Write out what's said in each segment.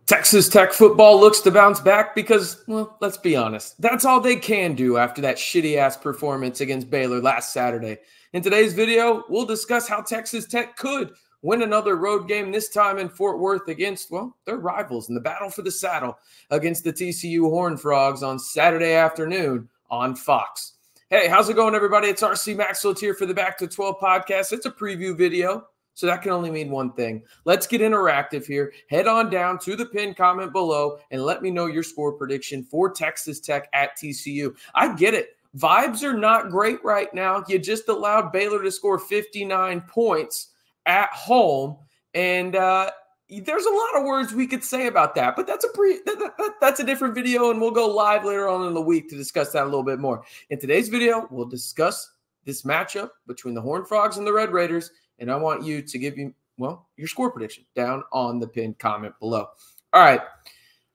Texas Tech football looks to bounce back because, well, let's be honest, that's all they can do after that shitty-ass performance against Baylor last Saturday. In today's video, we'll discuss how Texas Tech could win another road game, this time in Fort Worth against, well, their rivals in the battle for the saddle against the TCU Horned Frogs on Saturday afternoon on Fox. Hey, how's it going, everybody? It's RC Maxfield here for the Back to 12 podcast. It's a preview video, so that can only mean one thing. Let's get interactive here. Head on down to the pinned comment below and let me know your score prediction for Texas Tech at TCU. I get it. Vibes are not great right now. You just allowed Baylor to score 59 points at home, and there's a lot of words we could say about that, but that's a different video, and we'll go live later on in the week to discuss that a little bit more. In today's video, we'll discuss this matchup between the Horned Frogs and the Red Raiders, and I want you to give me, well, your score prediction down on the pinned comment below. All right,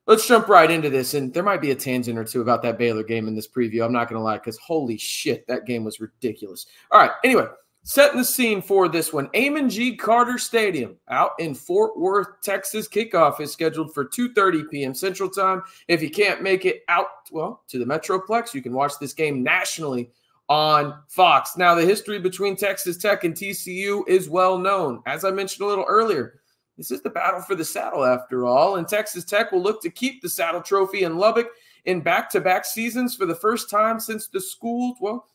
let's jump right into this, and there might be a tangent or two about that Baylor game in this preview. I'm not going to lie, because holy shit, that game was ridiculous. All right, anyway, setting the scene for this one. Amon G. Carter Stadium out in Fort Worth, Texas. Kickoff is scheduled for 2:30 p.m. Central Time. If you can't make it out, well, to the metroplex, you can watch this game nationally on Fox. Now, the history between Texas Tech and TCU is well known. As I mentioned a little earlier, this is the battle for the saddle after all, and Texas Tech will look to keep the saddle trophy in Lubbock in back-to-back seasons for the first time since the school, well,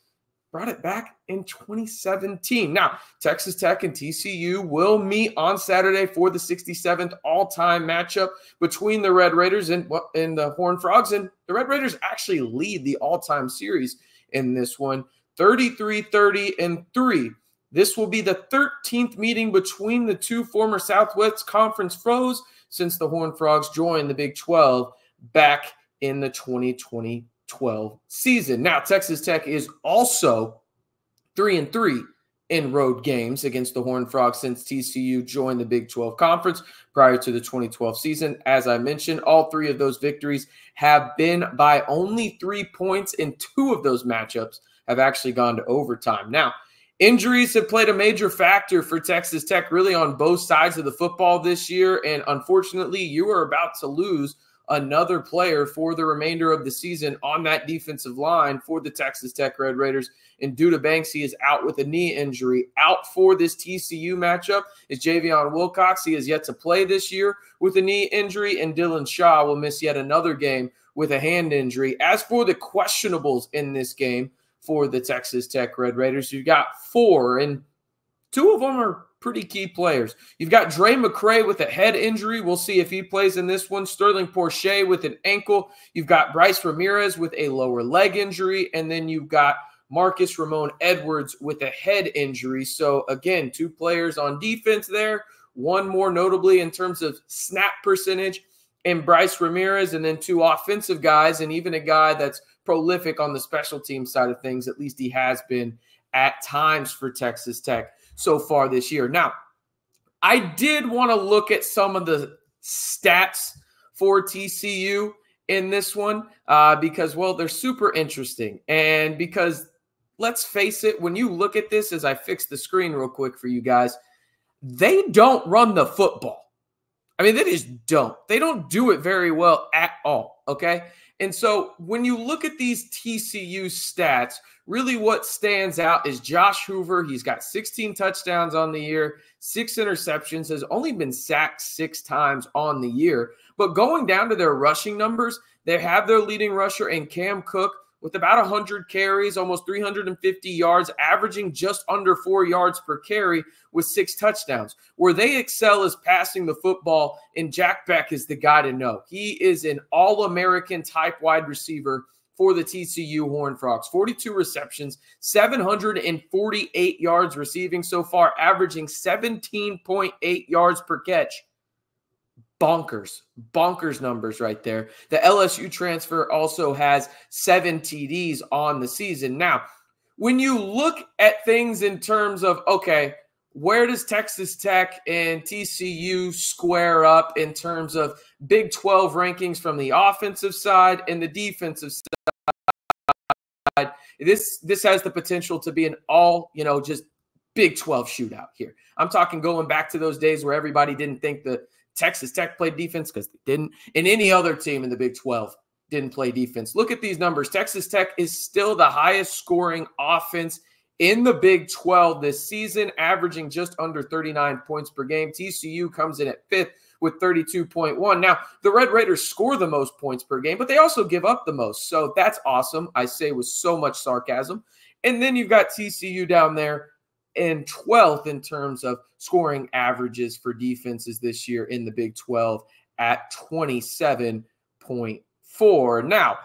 brought it back in 2017. Now, Texas Tech and TCU will meet on Saturday for the 67th all-time matchup between the Red Raiders and the Horned Frogs, and the Red Raiders actually lead the all-time series in this one, 33-30-3. This will be the 13th meeting between the two former Southwest Conference foes since the Horned Frogs joined the Big 12 back in the 2012 season. Now, Texas Tech is also 3-3 in road games against the Horned Frogs since TCU joined the Big 12 Conference prior to the 2012 season. As I mentioned, all three of those victories have been by only 3 points, and two of those matchups have actually gone to overtime. Now, injuries have played a major factor for Texas Tech really on both sides of the football this year, and unfortunately, you are about to lose another player for the remainder of the season on that defensive line for the Texas Tech Red Raiders. And due to Banks, he is out with a knee injury. Out for this TCU matchup is Javion Wilcox. He is yet to play this year with a knee injury, and Dylan Shaw will miss yet another game with a hand injury. As for the questionables in this game for the Texas Tech Red Raiders, you've got four, and two of them are pretty key players. You've got Dre McCray with a head injury. We'll see if he plays in this one. Sterling Porsche with an ankle. You've got Bryce Ramirez with a lower leg injury. And then you've got Marcus Ramon Edwards with a head injury. So, again, two players on defense there. One more notably in terms of snap percentage and Bryce Ramirez, and then two offensive guys, and even a guy that's prolific on the special team side of things. At least he has been at times for Texas Tech so far this year. Now, I did want to look at some of the stats for TCU in this one because, well, they're super interesting. And because, let's face it, when you look at this, as I fix the screen real quick for you guys, they don't run the football. I mean, they just don't. They don't do it very well at all, okay? And so when you look at these TCU stats, really what stands out is Josh Hoover. He's got 16 touchdowns on the year, 6 interceptions, has only been sacked 6 times on the year. But going down to their rushing numbers, they have their leading rusher in Cam Cook with about 100 carries, almost 350 yards, averaging just under 4 yards per carry with 6 touchdowns. Where they excel is passing the football, and Jack Beck is the guy to know. He is an all-American type wide receiver for the TCU Horned Frogs. 42 receptions, 748 yards receiving so far, averaging 17.8 yards per catch. Bonkers numbers right there. The LSU transfer also has 7 TDs on the season. Now, when you look at things in terms of, okay, where does Texas Tech and TCU square up in terms of Big 12 rankings from the offensive side and the defensive side? This has the potential to be an all, just Big 12 shootout here. I'm talking going back to those days where everybody didn't think the Texas Tech played defense? Because they didn't. And any other team in the Big 12 didn't play defense. Look at these numbers. Texas Tech is still the highest scoring offense in the Big 12 this season, averaging just under 39 points per game. TCU comes in at 5th with 32.1. Now, the Red Raiders score the most points per game, but they also give up the most. So that's awesome, I say with so much sarcasm. And then you've got TCU down there in 12th in terms of scoring averages for defenses this year in the Big 12 at 27.4. Now,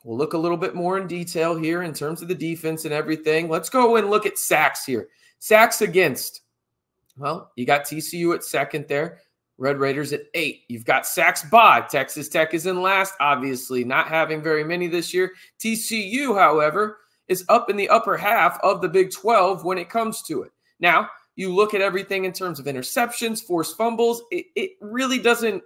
we'll look a little bit more in detail here in terms of the defense and everything. Let's go and look at sacks here. Sacks against, well, you got TCU at 2nd there. Red Raiders at 8. You've got sacks by. Texas Tech is in last, obviously, not having very many this year. TCU, however, is up in the upper half of the Big 12 when it comes to it. Now, you look at everything in terms of interceptions, forced fumbles. It really doesn't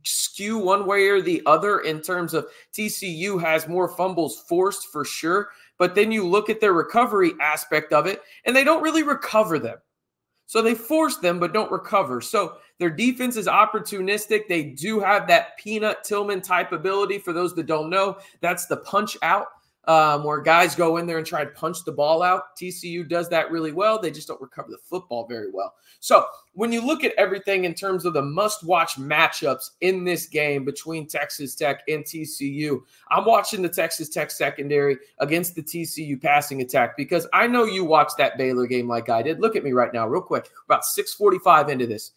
skew one way or the other in terms of TCU has more fumbles forced for sure. But then you look at their recovery aspect of it, and they don't really recover them. So they force them but don't recover. So their defense is opportunistic. They do have that Peanut Tillman type ability. For those that don't know, that's the punch out where guys go in there and try to punch the ball out. TCU does that really well. They just don't recover the football very well. So when you look at everything in terms of the must-watch matchups in this game between Texas Tech and TCU, I'm watching the Texas Tech secondary against the TCU passing attack because I know you watched that Baylor game like I did. Look at me right now real quick. About 6:45 into this.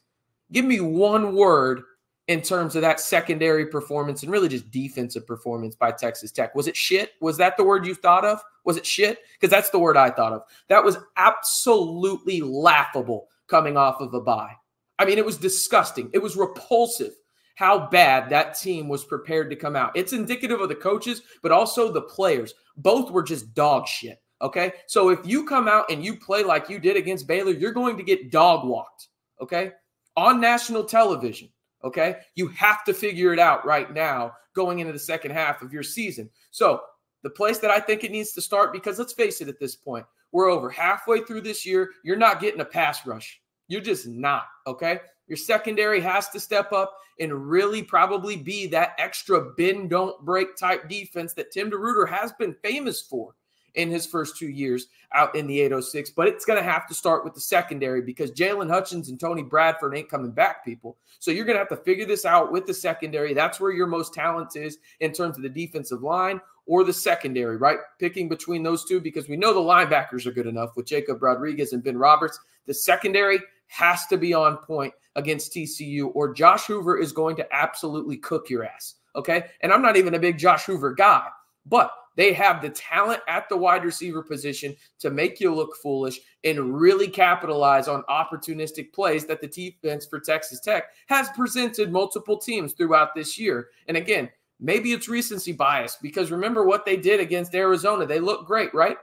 Give me one word in terms of that secondary performance and really just defensive performance by Texas Tech. Was it shit? Was that the word you thought of? Was it shit? Because that's the word I thought of. That was absolutely laughable coming off of a bye. I mean, it was disgusting. It was repulsive how bad that team was prepared to come out. It's indicative of the coaches, but also the players. Both were just dog shit, okay? So if you come out and you play like you did against Baylor, you're going to get dog walked, okay? On national television. Okay, you have to figure it out right now going into the second half of your season. So the place that I think it needs to start, because let's face it, at this point, we're over halfway through this year. You're not getting a pass rush. You're just not, okay? Your secondary has to step up and really probably be that extra bend, don't break type defense that Tim DeRuyter has been famous for in his first 2 years out in the 806. But it's going to have to start with the secondary because Jalen Hutchins and Tony Bradford ain't coming back, people. So you're going to have to figure this out with the secondary. That's where your most talent is in terms of the defensive line or the secondary, right? Picking between those two because we know the linebackers are good enough with Jacob Rodriguez and Ben Roberts. The secondary has to be on point against TCU or Josh Hoover is going to absolutely cook your ass, okay? And I'm not even a big Josh Hoover guy, but they have the talent at the wide receiver position to make you look foolish and really capitalize on opportunistic plays that the defense for Texas Tech has presented multiple teams throughout this year. And again, maybe it's recency bias because remember what they did against Arizona. They look great, right?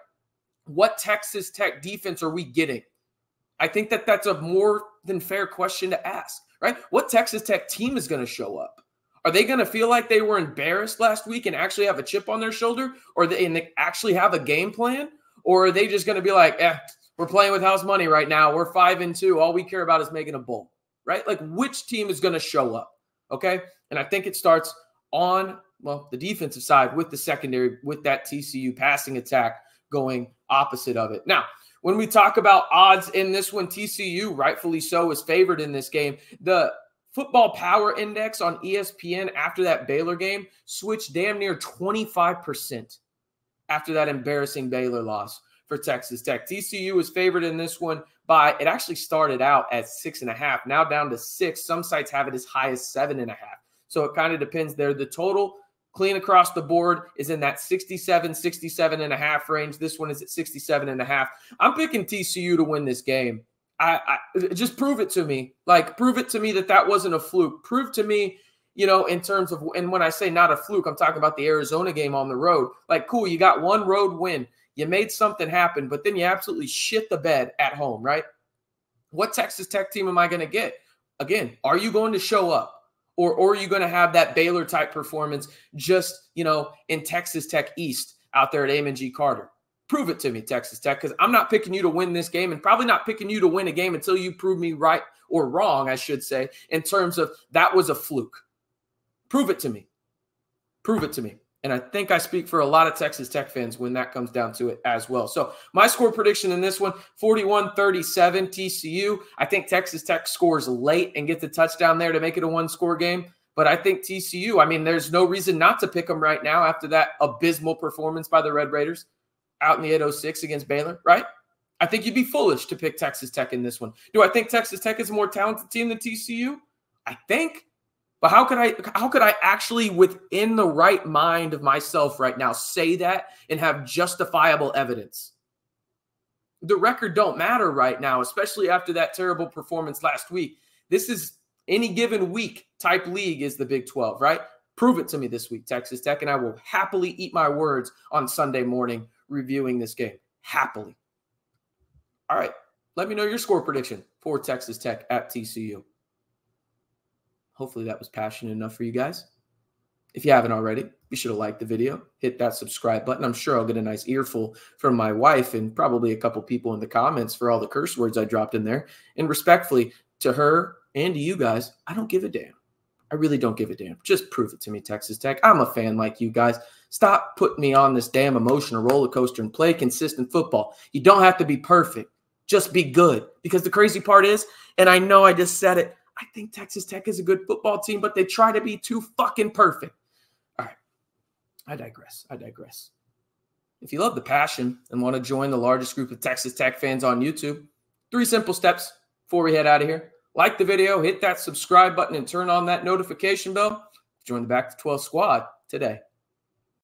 What Texas Tech defense are we getting? I think that that's a more than fair question to ask, right? What Texas Tech team is going to show up? Are they going to feel like they were embarrassed last week and actually have a chip on their shoulder? Or they actually have a game plan? Or are they just going to be like, we're playing with house money right now. We're 5-2. All we care about is making a bowl, right? Like which team is going to show up, okay? And I think it starts on, well, the defensive side with the secondary, with that TCU passing attack going opposite of it. Now, when we talk about odds in this one, TCU, rightfully so, is favored in this game. The Football Power Index on ESPN after that Baylor game switched damn near 25% after that embarrassing Baylor loss for Texas Tech. TCU is favored in this one by, it actually started out at 6.5, now down to 6. Some sites have it as high as 7.5. So it kind of depends there. The total clean across the board is in that 67.5 range. This one is at 67.5. I'm picking TCU to win this game. I just prove it to me. Like, prove it to me that that wasn't a fluke. Prove to me, you know, in terms of, and when I say not a fluke, I'm talking about the Arizona game on the road. Like, cool, you got one road win. You made something happen, but then you absolutely shit the bed at home, right? What Texas Tech team am I going to get? Again, are you going to show up? Or are you going to have that Baylor-type performance just, you know, in Texas Tech East out there at Amon G. Carter? Prove it to me, Texas Tech, because I'm not picking you to win this game and probably not picking you to win a game until you prove me right or wrong, I should say, in terms of that was a fluke. Prove it to me. Prove it to me. And I think I speak for a lot of Texas Tech fans when that comes down to it as well. So my score prediction in this one, 41-37 TCU. I think Texas Tech scores late and gets a touchdown there to make it a one-score game. But I think TCU, I mean, there's no reason not to pick them right now after that abysmal performance by the Red Raiders out in the 806 against Baylor, right? I think you'd be foolish to pick Texas Tech in this one. Do I think Texas Tech is a more talented team than TCU? I think. But how could I actually, within the right mind of myself right now, say that and have justifiable evidence? The record don't matter right now, especially after that terrible performance last week. This is any given week type league is the Big 12, right? Prove it to me this week, Texas Tech, and I will happily eat my words on Sunday morning reviewing this game. Happily. All right. Let me know your score prediction for Texas Tech at TCU. Hopefully that was passionate enough for you guys. If you haven't already, be sure to like the video, hit that subscribe button. I'm sure I'll get a nice earful from my wife and probably a couple people in the comments for all the curse words I dropped in there. And respectfully to her and to you guys, I don't give a damn. I really don't give a damn. Just prove it to me, Texas Tech. I'm a fan like you guys. Stop putting me on this damn emotional roller coaster and play consistent football. You don't have to be perfect. Just be good. Because the crazy part is, and I know I just said it, I think Texas Tech is a good football team, but they try to be too fucking perfect. All right. I digress. If you love the passion and want to join the largest group of Texas Tech fans on YouTube, 3 simple steps before we head out of here. Like the video, hit that subscribe button, and turn on that notification bell. Join the Back to 12 squad today.